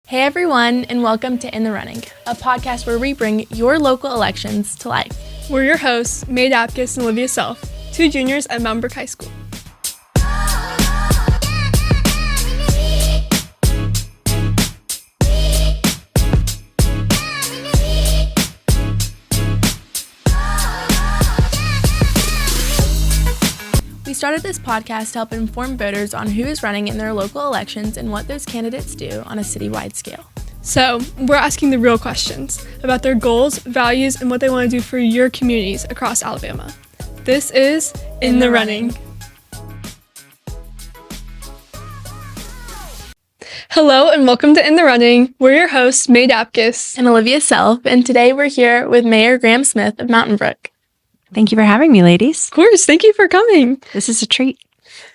Hey everyone, and welcome to In the Running, a podcast where we bring your local elections to life. We're your hosts, May Dapkus and Olivia Self, two juniors at Mountain Brook High School. We started this podcast to help inform voters on who is running in their local elections and what those candidates do on a citywide scale. So, we're asking the real questions about their goals, values, and what they want to do for your communities across Alabama. This is In the Running. Hello and welcome to In the Running. We're your hosts, May Dapkus And Olivia Self, and today we're here with Mayor Graham Smith of Mountain Brook. Thank you for having me, ladies. Of course, thank you for coming. This is a treat.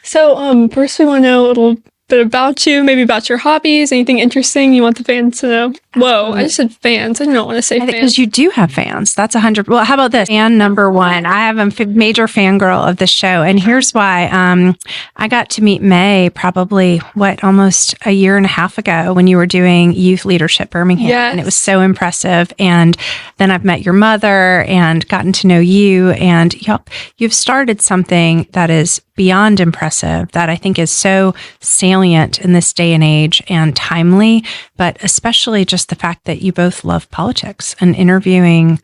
So, first we want to know a little bit about you, maybe about your hobbies, anything interesting you want the fans to know. Whoa, I just said fans. I didn't want to say fans. Because you do have fans. That's 100. Well, how about this? Fan number one. I am a major fangirl of the show. And here's why. I got to meet May probably, almost a year and a half ago when you were doing Youth Leadership Birmingham. Yes. And it was so impressive. And then I've met your mother and gotten to know you. And you've started something that is beyond impressive, that I think is so salient in this day and age and timely, but especially just the fact that you both love politics and interviewing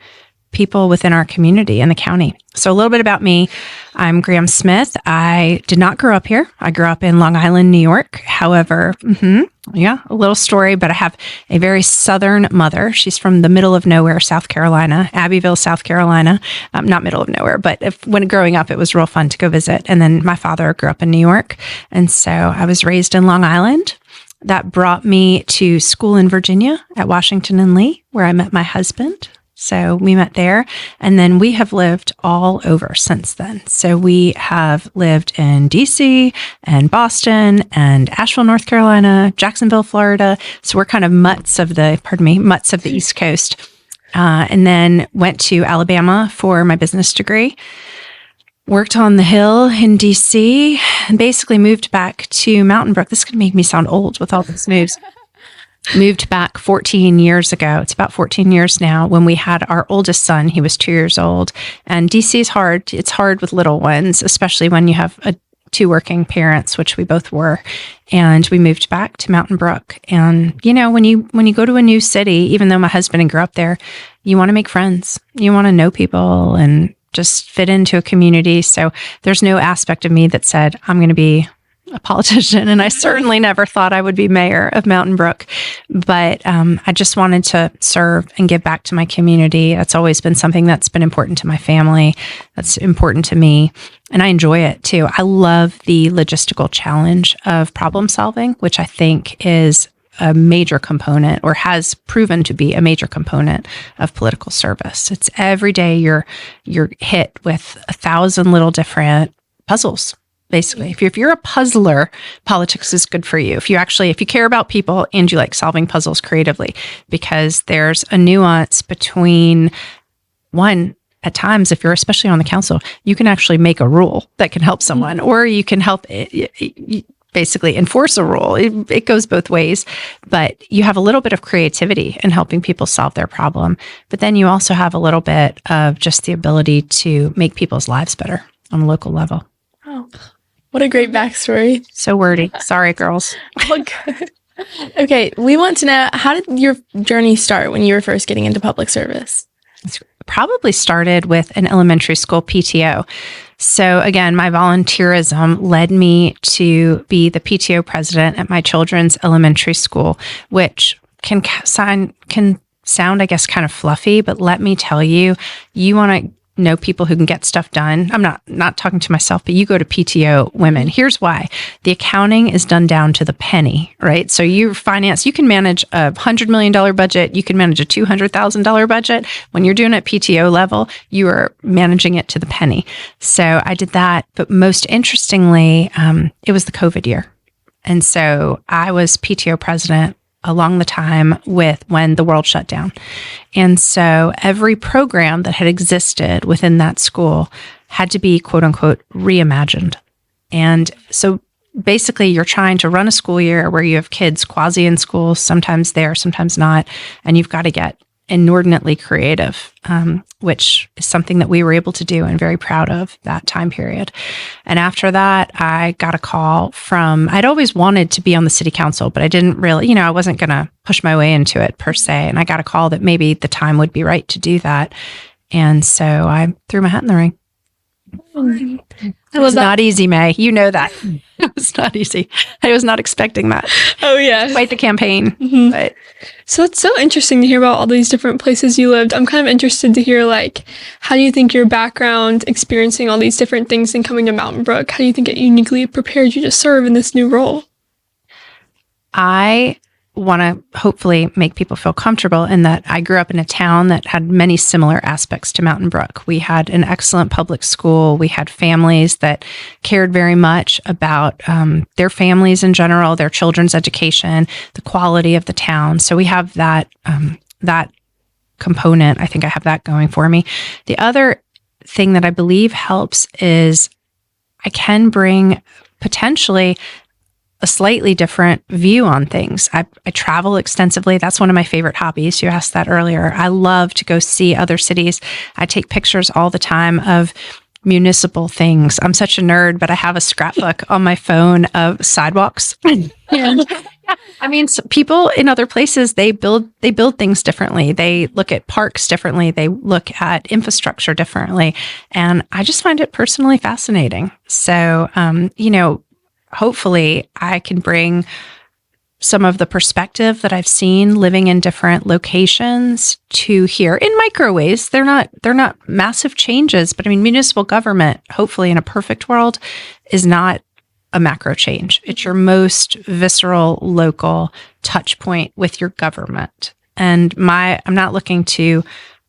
people within our community and the county. So a little bit about me. I'm Graham Smith. I did not grow up here. I grew up in Long Island, New York. However, a little story, but I have a very southern mother. She's from the middle of nowhere, South Carolina, Abbeville, South Carolina. Not middle of nowhere, but when growing up, it was real fun to go visit. And then my father grew up in New York. And so I was raised in Long Island. That brought me to school in Virginia at Washington and Lee, where I met my husband. So we met there, and then we have lived all over since then. So we have lived in DC and Boston and Asheville, North Carolina, Jacksonville, Florida. So we're kind of mutts of the East Coast. And then went to Alabama for my business degree. Worked on the Hill in DC, and basically moved back to Mountain Brook. This could make me sound old with all these moves. Moved back 14 years ago. It's about 14 years now when we had our oldest son. He was 2 years old. And DC is hard. It's hard with little ones, especially when you have two working parents, which we both were. And we moved back to Mountain Brook. And, when you go to a new city, even though my husband grew up there, you want to make friends. You want to know people and just fit into a community. So there's no aspect of me that said, I'm going to be a politician, and I certainly never thought I would be mayor of Mountain Brook, but I just wanted to serve and give back to my community. That's always been something that's been important to my family, that's important to me, and I enjoy it too. I love the logistical challenge of problem solving, which I think is a major component, or has proven to be a major component of political service. It's every day you're hit with 1,000 little different puzzles. Basically, if you're a puzzler, politics is good for you. If you care about people and you like solving puzzles creatively, because there's a nuance between one. At times, if you're especially on the council, you can actually make a rule that can help someone, or you can help basically enforce a rule. It goes both ways, but you have a little bit of creativity in helping people solve their problem. But then you also have a little bit of just the ability to make people's lives better on a local level. Oh. What a great backstory. So wordy. Sorry, girls. Well, good. Okay, we want to know, how did your journey start when you were first getting into public service? It's probably started with an elementary school PTO. So again, my volunteerism led me to be the PTO president at my children's elementary school, which can sound, I guess, kind of fluffy, but let me tell you, you want to know people who can get stuff done. I'm not talking to myself, but you go to PTO women. Here's why. The accounting is done down to the penny, right? So you can manage a $100 million budget. You can manage a $200,000 budget. When you're doing it at PTO level, you are managing it to the penny. So I did that. But most interestingly, it was the COVID year. And so I was PTO president along the time with when the world shut down. And so every program that had existed within that school had to be, quote unquote, reimagined. And so basically you're trying to run a school year where you have kids quasi in school, sometimes there, sometimes not, and you've got to get inordinately creative, which is something that we were able to do and very proud of that time period. And after that, I got a call from, I'd always wanted to be on the city council, but I didn't really, I wasn't going to push my way into it per se. And I got a call that maybe the time would be right to do that. And so I threw my hat in the ring. It was not easy, May. You know that. It was not easy. I was not expecting that. Oh, yeah. Quite the campaign. But So it's so interesting to hear about all these different places you lived. I'm kind of interested to hear, how do you think your background, experiencing all these different things and coming to Mountain Brook, how do you think it uniquely prepared you to serve in this new role? I want to hopefully make people feel comfortable in that I grew up in a town that had many similar aspects to Mountain Brook. We had an excellent public school. We had families that cared very much about their families in general, their children's education, the quality of the town. So we have that component. I think I have that going for me. The other thing that I believe helps is I can bring potentially a slightly different view on things. I travel extensively. That's one of my favorite hobbies. You asked that earlier. I love to go see other cities. I take pictures all the time of municipal things. I'm such a nerd, but I have a scrapbook on my phone of sidewalks. And people in other places, they build things differently. They look at parks differently. They look at infrastructure differently. And I just find it personally fascinating. So, hopefully I can bring some of the perspective that I've seen living in different locations to here in micro ways. They're not massive changes, but municipal government, hopefully in a perfect world, is not a macro change. It's your most visceral local touch point with your government. And I'm not looking to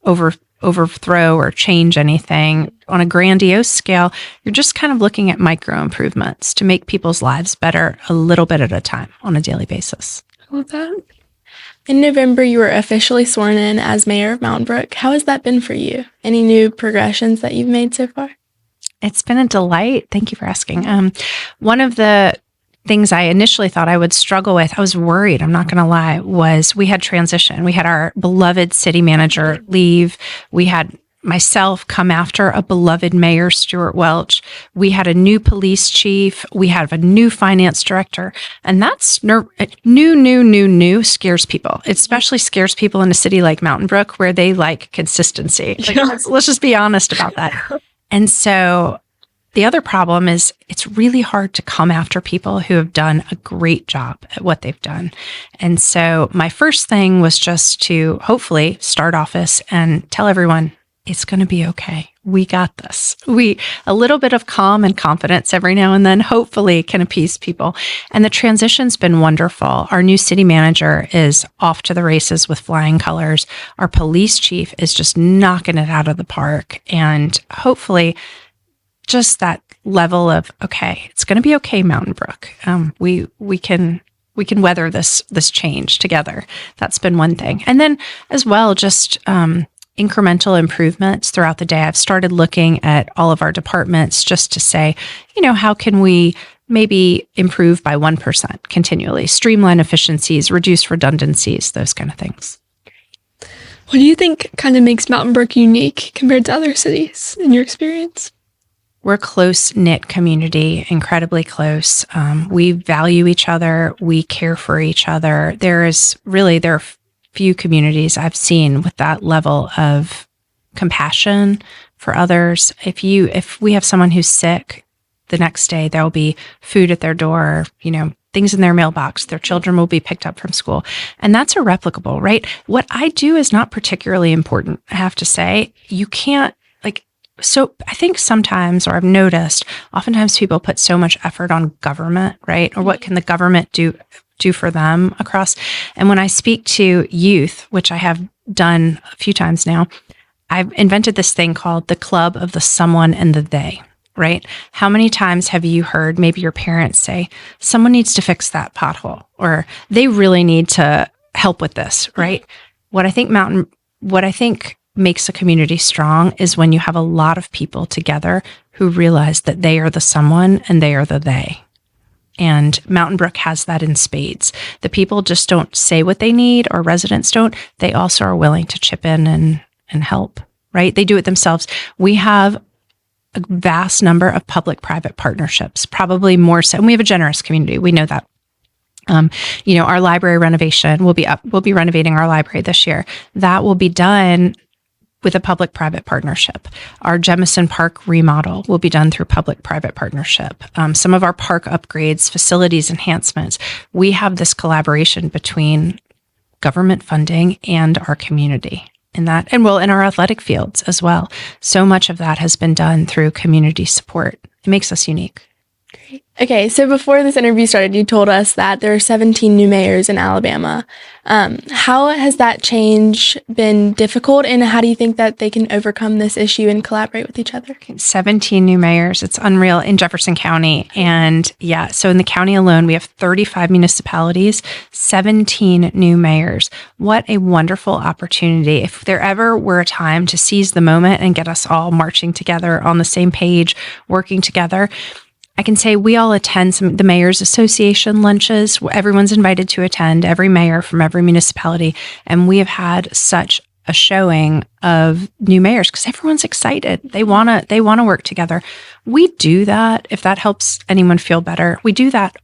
overthrow or change anything on a grandiose scale. You're just kind of looking at micro improvements to make people's lives better a little bit at a time on a daily basis. I love that. In November, you were officially sworn in as mayor of Mountain Brook. How has that been for you? Any new progressions that you've made so far? It's been a delight. Thank you for asking. One of the things I initially thought I would struggle with, I was worried, I'm not going to lie, was we had transition. We had our beloved city manager leave. We had myself come after a beloved mayor, Stuart Welch. We had a new police chief. We have a new finance director. And that's new scares people. It especially scares people in a city like Mountain Brook where they like consistency. Let's just be honest about that. And so the other problem is it's really hard to come after people who have done a great job at what they've done. And so my first thing was just to hopefully start office and tell everyone it's going to be okay. We got this. A little bit of calm and confidence every now and then hopefully can appease people. And the transition's been wonderful. Our new city manager is off to the races with flying colors. Our police chief is just knocking it out of the park. And hopefully just that level of, okay, it's going to be okay, Mountain Brook. We can weather this change together. That's been one thing. And then as well, just incremental improvements throughout the day. I've started looking at all of our departments just to say, how can we maybe improve by 1% continually, streamline efficiencies, reduce redundancies, those kind of things. What do you think kind of makes Mountain Brook unique compared to other cities in your experience? We're a close-knit community, incredibly close. We value each other. We care for each other. There are few communities I've seen with that level of compassion for others. If we have someone who's sick, the next day there will be food at their door, things in their mailbox. Their children will be picked up from school. And that's irreplicable, right? What I do is not particularly important, I have to say. You can't, so I think sometimes, or I've noticed, oftentimes people put so much effort on government, right? Or what can the government do for them across? And when I speak to youth, which I have done a few times now, I've invented this thing called the club of the someone and the they, right? How many times have you heard maybe your parents say, someone needs to fix that pothole, or they really need to help with this, right? What I think makes a community strong is when you have a lot of people together who realize that they are the someone and they are the they. And Mountain Brook has that in spades. The people just don't say what they need, or residents don't. They also are willing to chip in and help, right? They do it themselves. We have a vast number of public-private partnerships, probably more so. And we have a generous community. We know that. Our library renovation will be up. We'll be renovating our library this year. That will be done with a public-private partnership. Our Jemison Park remodel will be done through public-private partnership. Some of our park upgrades, facilities enhancements, we have this collaboration between government funding and our community in that, and in our athletic fields as well. So much of that has been done through community support. It makes us unique. Great. Okay, so before this interview started, you told us that there are 17 new mayors in Alabama. How has that change been difficult, and how do you think that they can overcome this issue and collaborate with each other? 17 new mayors. It's unreal in Jefferson County. And so in the county alone, we have 35 municipalities, 17 new mayors. What a wonderful opportunity. If there ever were a time to seize the moment and get us all marching together on the same page, working together, I can say we all attend the Mayor's Association lunches. Everyone's invited to attend, every mayor from every municipality. And we have had such a showing of new mayors because everyone's excited. They want to work together. We do that, if that helps anyone feel better. We do that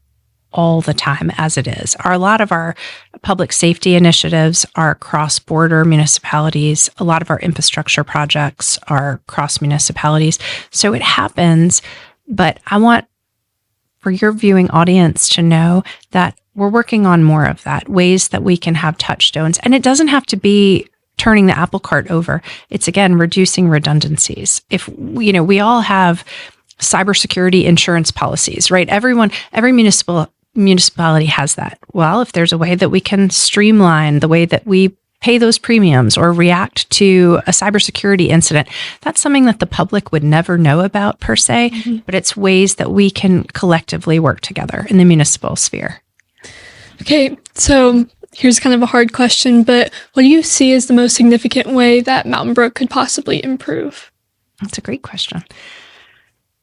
all the time as it is. A lot of our public safety initiatives are cross-border municipalities. A lot of our infrastructure projects are cross municipalities. So it happens. But I want for your viewing audience to know that we're working on more of that, ways that we can have touchstones. And it doesn't have to be turning the apple cart over. It's, again, reducing redundancies. If, we all have cybersecurity insurance policies, right? Every municipality has that. Well, if there's a way that we can streamline the way that we pay those premiums or react to a cybersecurity incident, that's something that the public would never know about per se, but it's ways that we can collectively work together in the municipal sphere. Okay, so here's kind of a hard question, but what do you see as the most significant way that Mountain Brook could possibly improve? That's a great question.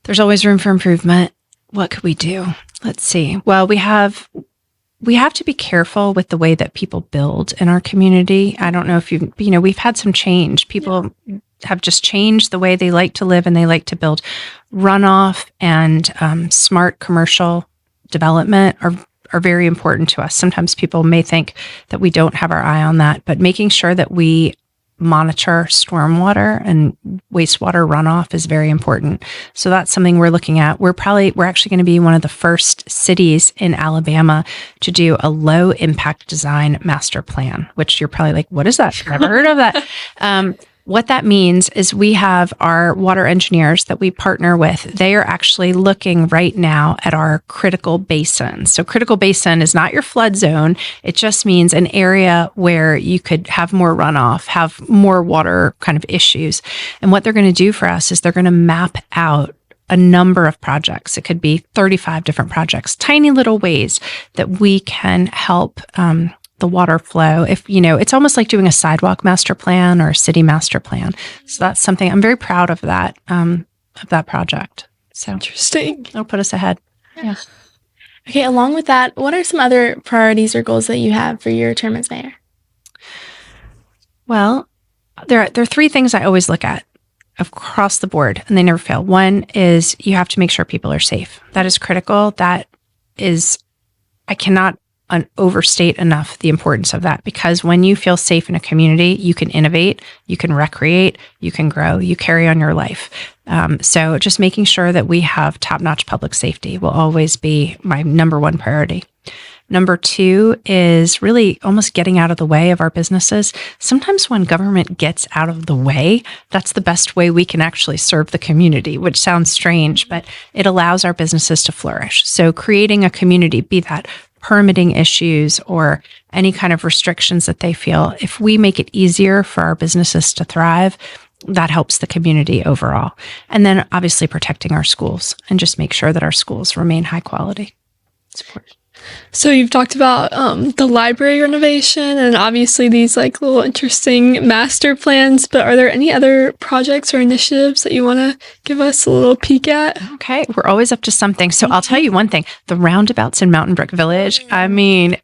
There's always room for improvement. What could we do? Let's see. Well, we have to be careful with the way that people build in our community. I don't know if we've had some change. People have just changed the way they like to live and they like to build. Runoff and smart commercial development are very important to us. Sometimes people may think that we don't have our eye on that, but making sure that we monitor stormwater and wastewater runoff is very important. So that's something we're looking at. We're actually going to be one of the first cities in Alabama to do a low impact design master plan, which you're probably like, what is that? Never heard of that. What that means is we have our water engineers that we partner with. They are actually looking right now at our critical basin. So critical basin is not your flood zone. It just means an area where you could have more runoff, have more water kind of issues. And what they're going to do for us is they're going to map out a number of projects. It could be 35 different projects, tiny little ways that we can help the water flow. It's almost like doing a sidewalk master plan or a city master plan. So that's something I'm very proud of that project. So interesting. It'll put us ahead. Yeah. Okay. Along with that, what are some other priorities or goals that you have for your term as mayor? Well, there are three things I always look at across the board, and they never fail. One is you have to make sure people are safe. That is critical. I cannot overstate enough the importance of that, because when you feel safe in a community, you can innovate, you can recreate, you can grow, you carry on your life. So just making sure that we have top-notch public safety will always be my number one priority. Number two is really almost getting out of the way of our businesses. Sometimes when government gets out of the way, that's the best way we can actually serve the community, which sounds strange, but it allows our businesses to flourish. So creating a community, be that permitting issues or any kind of restrictions that they feel, if we make it easier for our businesses to thrive, that helps the community overall. And then obviously protecting our schools and just make sure that our schools remain high quality. So you've talked about the library renovation and obviously these like little interesting master plans, but are there any other projects or initiatives that you want to give us a little peek at? Okay, we're always up to something. So I'll tell you one thing, the roundabouts in Mountain Brook Village, I mean,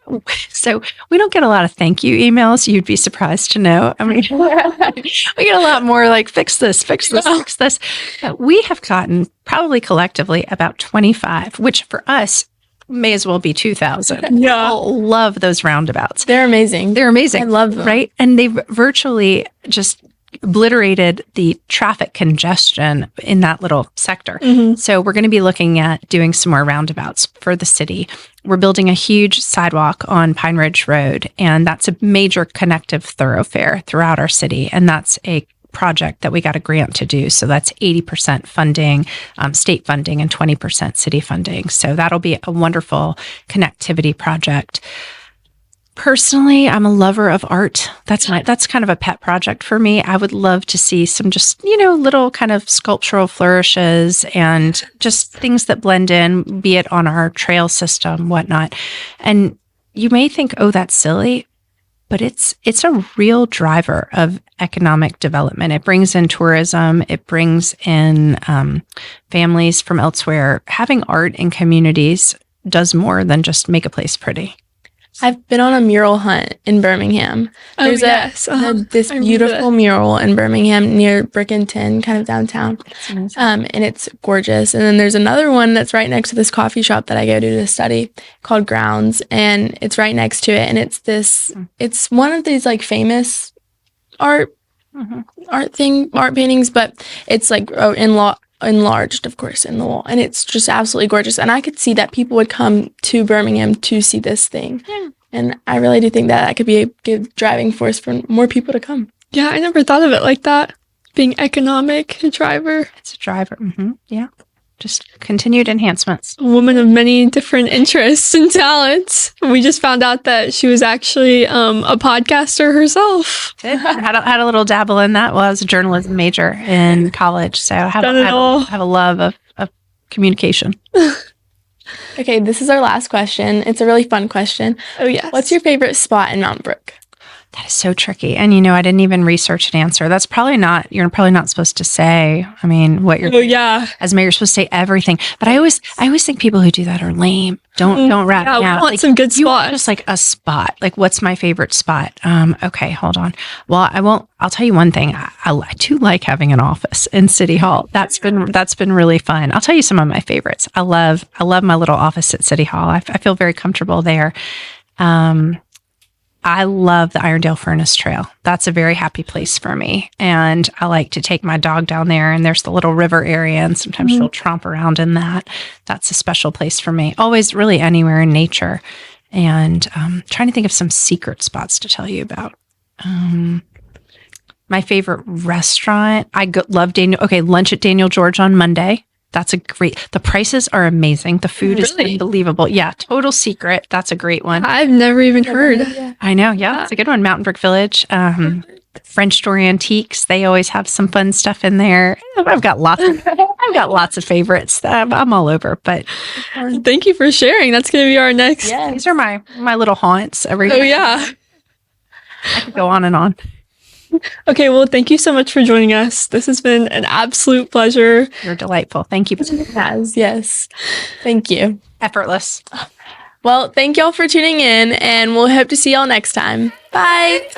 so we don't get a lot of thank you emails. You'd be surprised to know. I mean, we get a lot more like fix this, fix this, fix this. But we have gotten probably collectively about 25, which for us may as well be 2,000. Yeah. People love those roundabouts. They're amazing. They're amazing. I love them. Right? And they've virtually just obliterated the traffic congestion in that little sector. So we're going to be looking at doing some more roundabouts for the city. We're building a huge sidewalk on Pine Ridge Road, and that's a major connective thoroughfare throughout our city. And that's a project that we got a grant to do. So that's 80% funding, state funding, and 20% city funding. So that'll be a wonderful connectivity project. Personally, I'm a lover of art. That's kind of a pet project for me. I would love to see some just, little kind of sculptural flourishes and just things that blend in, be it on our trail system, whatnot. And you may think, oh, that's silly, but it's a real driver of economic development. It brings in tourism. It brings in families from elsewhere. Having art in communities does more than just make a place pretty. I've been on a mural hunt in Birmingham. There's this beautiful mural in Birmingham near Brick and Tin, kind of downtown. And it's gorgeous. And then there's another one that's right next to this coffee shop that I go to study called Grounds. And it's right next to it. And it's one of these like famous art paintings, but it's like enlarged, of course, in the wall, and it's just absolutely gorgeous. And I could see that people would come to Birmingham to see this thing, and I really do think that could be a good driving force for more people to come. Yeah, I never thought of it like that, being economic driver. It's a driver. Yeah. Just continued enhancements. A woman of many different interests and talents. We just found out that she was actually a podcaster herself. Had a little dabble in that. Well, I was a journalism major in college, so I have a love of communication. Okay, this is our last question. It's a really fun question. Oh, yes. What's your favorite spot in Mountain Brook? That is so tricky. And, I didn't even research an answer. That's you're probably not supposed to say, what you're, as mayor, you're supposed to say everything. But I always think people who do that are lame. Don't rat me out. We want some good spots. You want just like a spot. Like, what's my favorite spot? Okay, hold on. Well, I'll tell you one thing. I do like having an office in City Hall. That's been really fun. I'll tell you some of my favorites. I love my little office at City Hall. I feel very comfortable there. I love the Irondale Furnace Trail. That's a very happy place for me. And I like to take my dog down there, and there's the little river area, and sometimes she'll tromp around in that. That's a special place for me. Always really anywhere in nature. And trying to think of some secret spots to tell you about. My favorite restaurant, love lunch at Daniel George on Monday. That's the prices are amazing. The food is unbelievable. Yeah, total secret. That's a great one. I've never even heard. I know. Yeah, it's a good one. Mountain Brook Village. French Door Antiques. They always have some fun stuff in there. I've got lots of favorites. I'm all over, but thank you for sharing. That's going to be our next. Yeah, these are my little haunts. Oh, yeah. I could go on and on. Okay, well, thank you so much for joining us. This has been an absolute pleasure. You're delightful. Thank you. It has, yes. Thank you. Effortless. Well, thank y'all for tuning in, and we'll hope to see y'all next time. Bye.